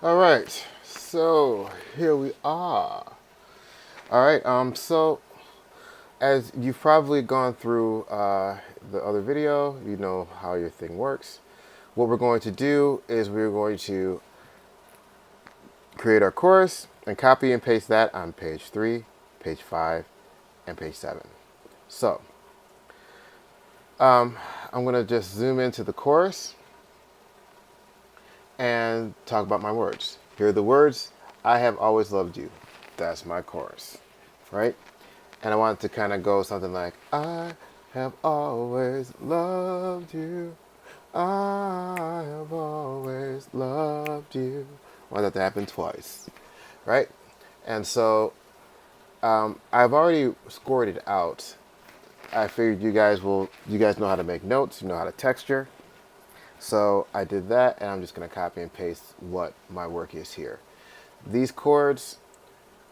All right, so here we are. All right, so as you've probably gone through the other video, you know how your thing works. What we're going to do is we're going to create our course and copy and paste that on page 3, page 5, and page 7. So I'm going to just zoom into the course and talk about my words. Here are the words. I have always loved you. That's my chorus, right? And I want it to kind of go something like, I have always loved you. I have always loved you. I want that to happen twice, right? And so I've already scored it out. I figured you guys know how to make notes, you know how to texture. So I did that, and I'm just going to copy and paste what my work is here. These chords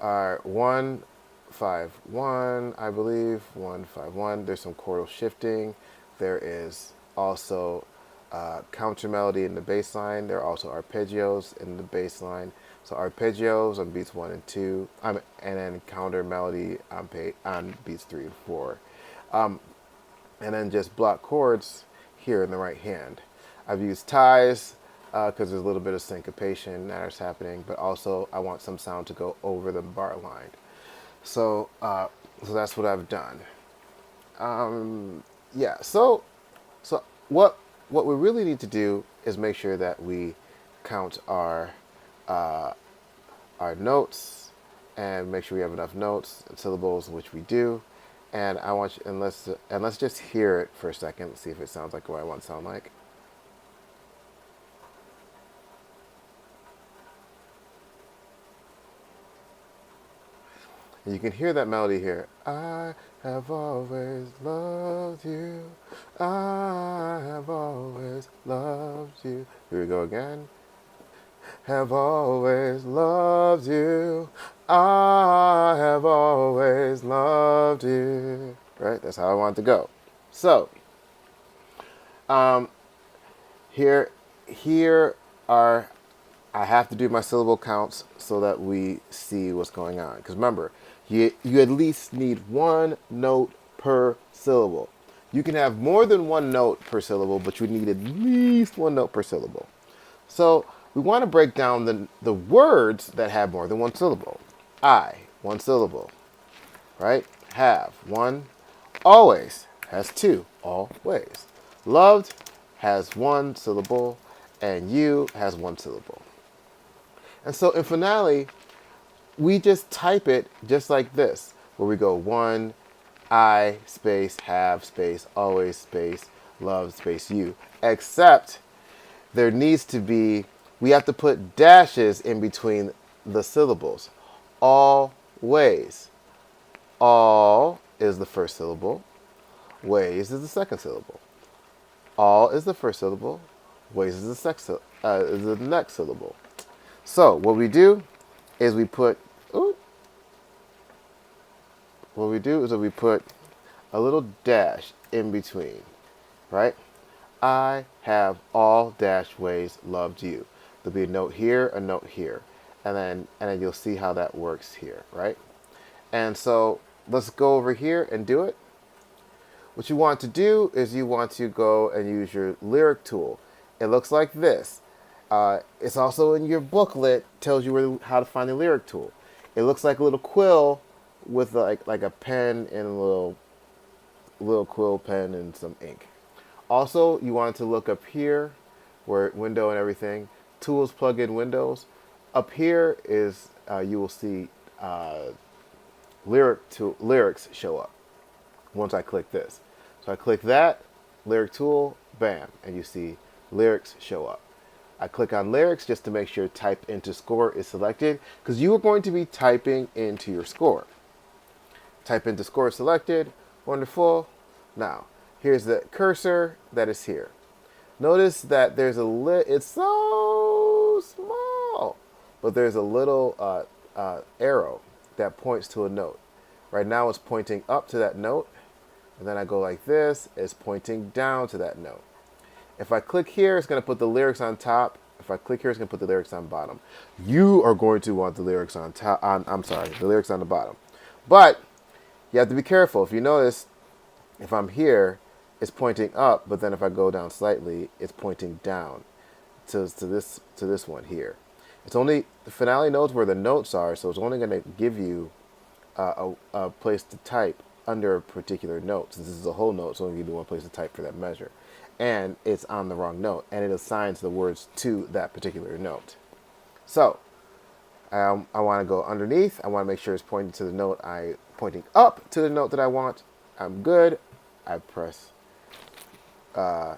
are 1-5-1, I believe, 1-5-1. There's some chordal shifting. There is also counter melody in the bass line. There are also arpeggios in the bass line. So arpeggios on beats 1 and 2, and then counter melody on beats 3 and 4. And then just block chords here in the right hand. I've used ties because there's a little bit of syncopation that's happening, but also I want some sound to go over the bar line. So that's what I've done. Yeah. So what we really need to do is make sure that we count our notes and make sure we have enough notes and syllables, which we do. And I want you, and let's just hear it for a second, see if it sounds like what I want it to sound like. And you can hear that melody here. I have always loved you. I have always loved you. Here we go again. Have always loved you. I have always loved you. Right? That's how I want it to go. So, here, here are, I have to do my syllable counts so that we see what's going on. Because remember, you at least need one note per syllable. You can have more than one note per syllable, but you need at least one note per syllable. So we want to break down the words that have more than one syllable. I, one syllable, right? Have, one. Always has two, always. Loved has one syllable, and you has one syllable. And so in finale, we just type it just like this, where we go one, I, space, have, space, always, space, love, space, you. Except there needs to be, we have to put dashes in between the syllables. Always. All is the first syllable. Ways is the second syllable. All is the first syllable. Ways is the next syllable. So what we do is we put, ooh, what we do is that we put a little dash in between, right? I have all dash ways loved you. There'll be a note here, a note here, and then you'll see how that works here, right? And so let's go over here and do it. What you want to do is you want to go and use your lyric tool. It looks like this. It's also in your booklet, tells you how to find the lyric tool. It looks like a little quill with like a pen and a little quill pen and some ink. Also, you want to look up here where window and everything. Tools, plug in windows. Up here is you will see lyrics show up once I click this. So I click that, lyric tool, bam, and you see lyrics show up. I click on lyrics just to make sure type into score is selected because you are going to be typing into your score. Type into score selected, wonderful. Now, here's the cursor that is here. Notice that there's it's so small, but there's a little arrow that points to a note. Right now it's pointing up to that note, and then I go like this, it's pointing down to that note. If I click here, it's going to put the lyrics on top. If if I click here, it's going to put the lyrics on the bottom. You are going to want the lyrics on top. I'm sorry, the lyrics on the bottom. But you have to be careful. If you notice, if I'm here, it's pointing up, but then if I go down slightly, it's pointing down to this one here. It's only the Finale knows where the notes are, so it's only going to give you a place to type under a particular note. Since this is a whole note, it's only going to give you one place to type for that measure. And it's on the wrong note, and it assigns the words to that particular note. So I want to go underneath. I want to make sure it's pointing to the note pointing up to the note that I want. I'm good. I press my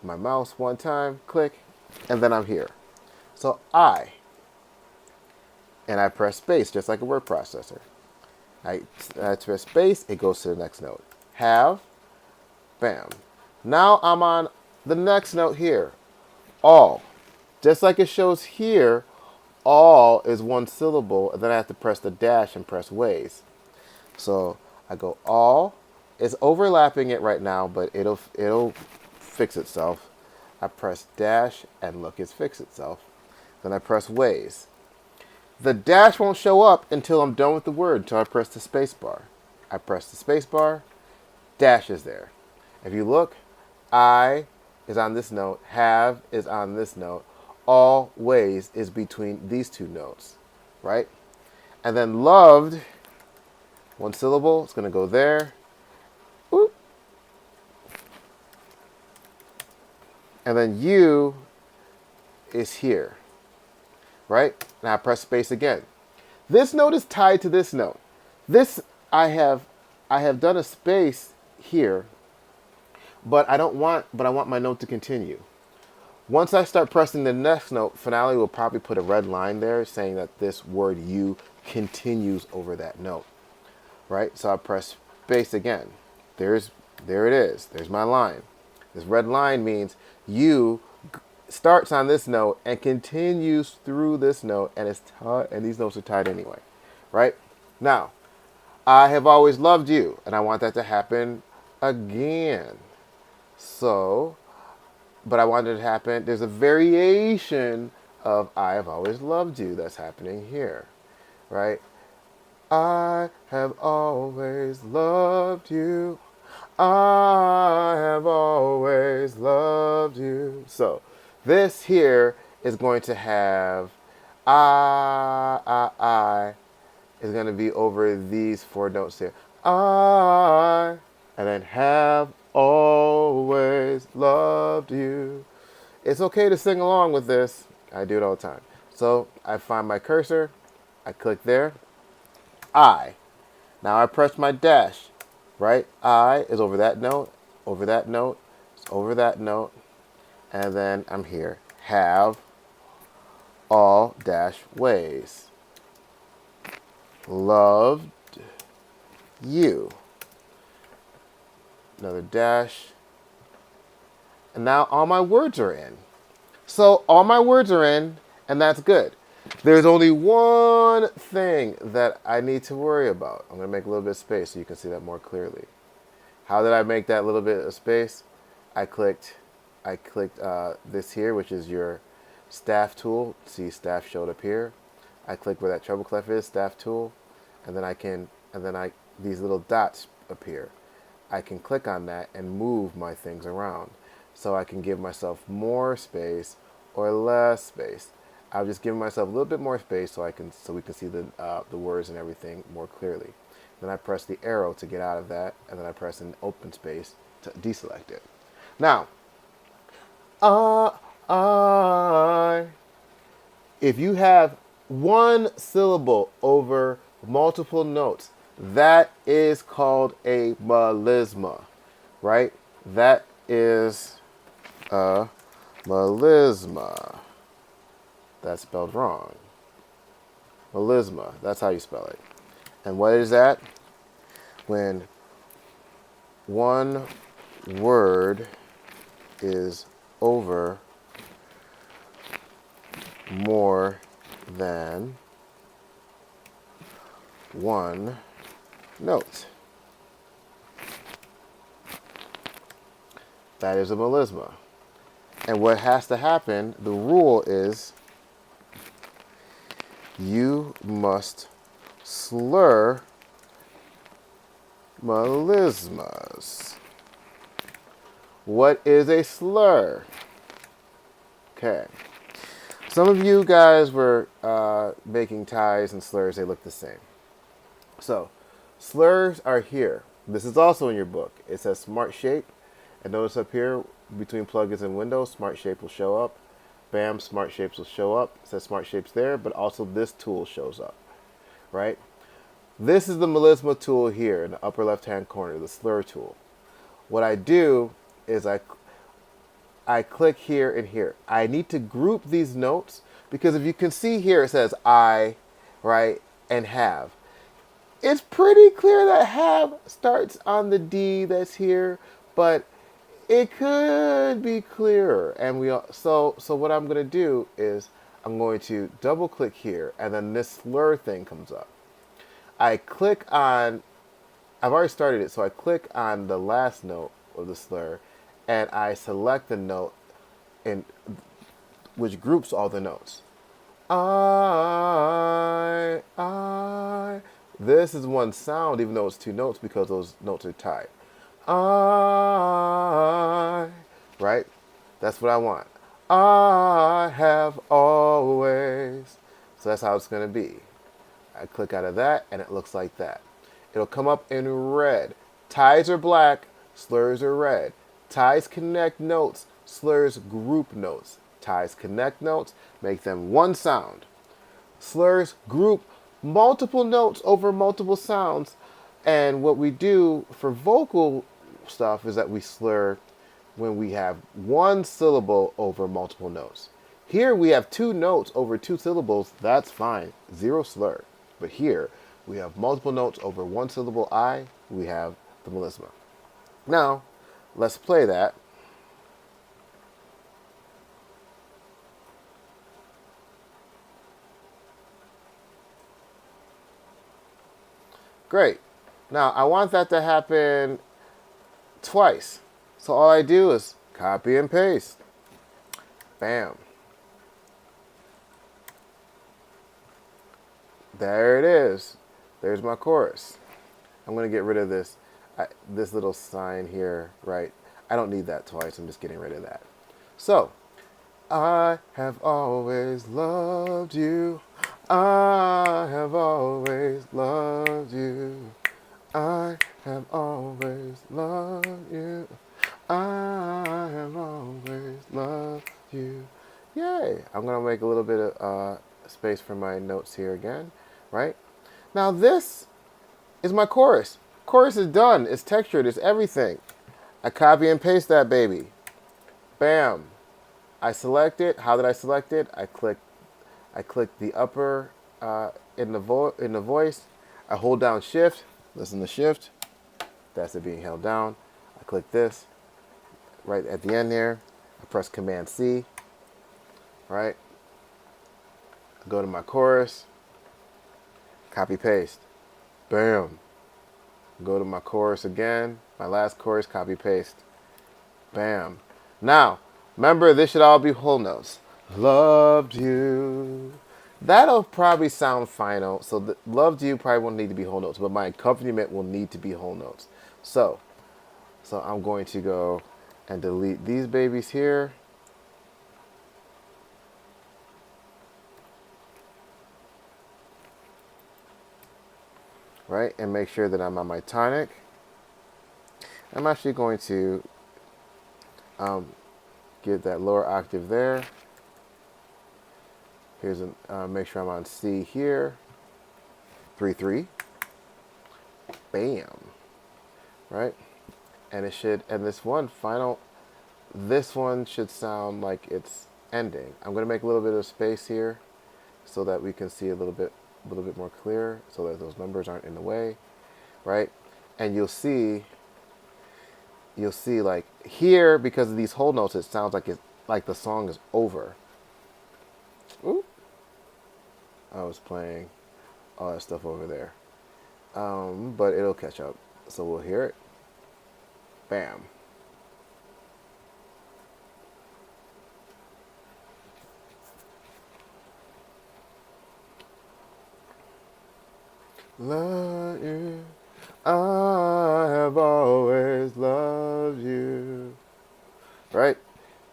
mouse one time, click, and then I'm here. So and I press space just like a word processor. I press space, it goes to the next note. Have, bam. Now I'm on the next note here, all. Just like it shows here, all is one syllable, and then I have to press the dash and press ways. So I go all. It's overlapping it right now, but it'll fix itself. I press dash, and look, it's fixed itself. Then I press ways. The dash won't show up until I'm done with the word, until I press the space bar. I press the space bar, dash is there. If you look, I is on this note, have is on this note, always is between these two notes, right? And then loved, one syllable, it's going to go there. Oop. And then you is here, right? Now I press space again. This note is tied to this note. This I have done a space here, but I want my note to continue. Once I start pressing the next note, Finale will probably put a red line there saying that this word you continues over that note, right? So I press space again. There it is. There's my line. This red line means you starts on this note and continues through this note, and and these notes are tied anyway, right? Now, I have always loved you, and I want that to happen again. So, but I want it to happen. There's a variation of I have always loved you that's happening here, right? I have always loved you. I have always loved you. So this here is going to have I is going to be over these four notes here. I, and then have always loved you. It's okay to sing along with this. I do it all the time. So I find my cursor. I click there. I. Now I press my dash, right? I is over that note, over that note, it's over that note, and then I'm here. Have all dash ways. Loved you. Another dash. And now all my words are in. So all my words are in, and that's good. There's only one thing that I need to worry about. I'm going to make a little bit of space so you can see that more clearly. How did I make that little bit of space? I clicked this here, which is your staff tool. See, staff showed up here. I click where that treble clef is, staff tool, and then these little dots appear. I can click on that and move my things around. So I can give myself more space or less space. I'll just give myself a little bit more space so we can see the words and everything more clearly. Then I press the arrow to get out of that, and then I press an open space to deselect it. Now, if you have one syllable over multiple notes, that is called a melisma, right? That is a melisma. That's spelled wrong. Melisma, that's how you spell it. And what is that? When one word is over more than one note. That is a melisma. And what has to happen, the rule is you must slur melismas. What is a slur? Okay. Some of you guys were making ties and slurs. They look the same. So, slurs are here. This is also in your book. It says Smart Shape. And notice up here, between plugins and windows, Smart Shape will show up. Bam, Smart Shapes will show up. It says Smart Shapes there, but also this tool shows up, right? This is the melisma tool here in the upper left-hand corner, the slur tool. What I do is I click here and here. I need to group these notes because if you can see here, it says I, right, and have. It's pretty clear that have starts on the D that's here, but it could be clearer. And so what I'm going to do is I'm going to double click here, and then this slur thing comes up. I click on, I've already started it, so I click on the last note of the slur, and I select the note in which groups all the notes. I. This is one sound, even though it's two notes, because those notes are tied. I. Right? That's what I want. I have always. So that's how it's going to be. I click out of that, and it looks like that. It'll come up in red. Ties are black, slurs are red. Ties connect notes, slurs group notes. Ties connect notes, make them one sound. Slurs group multiple notes over multiple sounds. And what we do for vocal stuff is that we slur when we have one syllable over multiple notes. Here we have two notes over two syllables, that's fine, zero slur. But here we have multiple notes over one syllable I, we have the melisma. Now, let's play that. Great. Now, I want that to happen twice. So all I do is copy and paste. Bam. There it is. There's my chorus. I'm going to get rid of this little sign here, right? I don't need that twice. I'm just getting rid of that. So, I have always loved you. I have always loved you. I have always loved you. I have always loved you. Yay. I'm going to make a little bit of space for my notes here again, right? Now this is my chorus. Chorus is done. It's textured. It's everything. I copy and paste that baby. Bam. I select it. How did I select it? I click the upper in the voice. I hold down Shift. Listen to Shift. That's it being held down. I click this right at the end there. I press Command C. Right. I go to my chorus. Copy paste. Bam. Go to my chorus again. My last chorus. Copy paste. Bam. Now, remember, this should all be whole notes. Loved you. That'll probably sound final. So loved you probably won't need to be whole notes, but my accompaniment will need to be whole notes. So I'm going to go and delete these babies here. Right, and make sure that I'm on my tonic. I'm actually going to get that lower octave there. Here's make sure I'm on C here. 3/3. Bam. Right, and it should. And this one should sound like it's ending. I'm going to make a little bit of space here, so that we can see a little bit more clear, so that those numbers aren't in the way, right? And you'll see like here, because of these whole notes, it sounds like the song is over. Ooh. I was playing all that stuff over there. But it'll catch up. So we'll hear it. Bam. love you. I have always loved you. Right?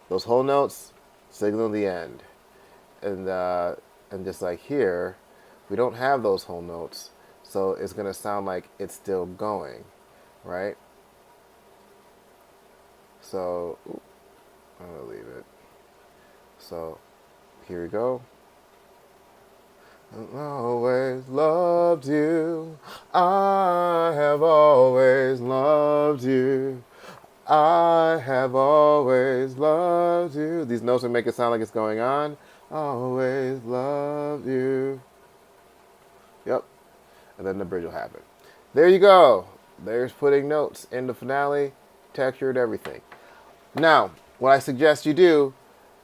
Those whole notes signal the end. And just like here, we don't have those whole notes. So it's going to sound like it's still going. Right? So, I'm going to leave it. So, here we go. I always loved you. I have always loved you. I have always loved you. These notes will make it sound like it's going on. Always loved you. Yep. And then the bridge will happen. There you go. There's putting notes in the finale, textured everything. Now, what I suggest you do,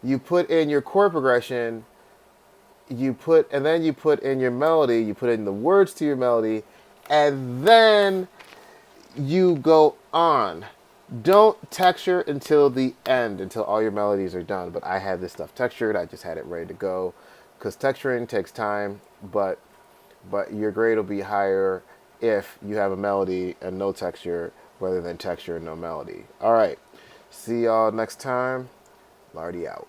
you put in your chord progression, and then you put in your melody, you put in the words to your melody, and then you go on. Don't texture until the end, until all your melodies are done. But I had this stuff textured. I just had it ready to go, because texturing takes time. But your grade will be higher if you have a melody and no texture, rather than texture and no melody. All right. See y'all next time. Lardy out.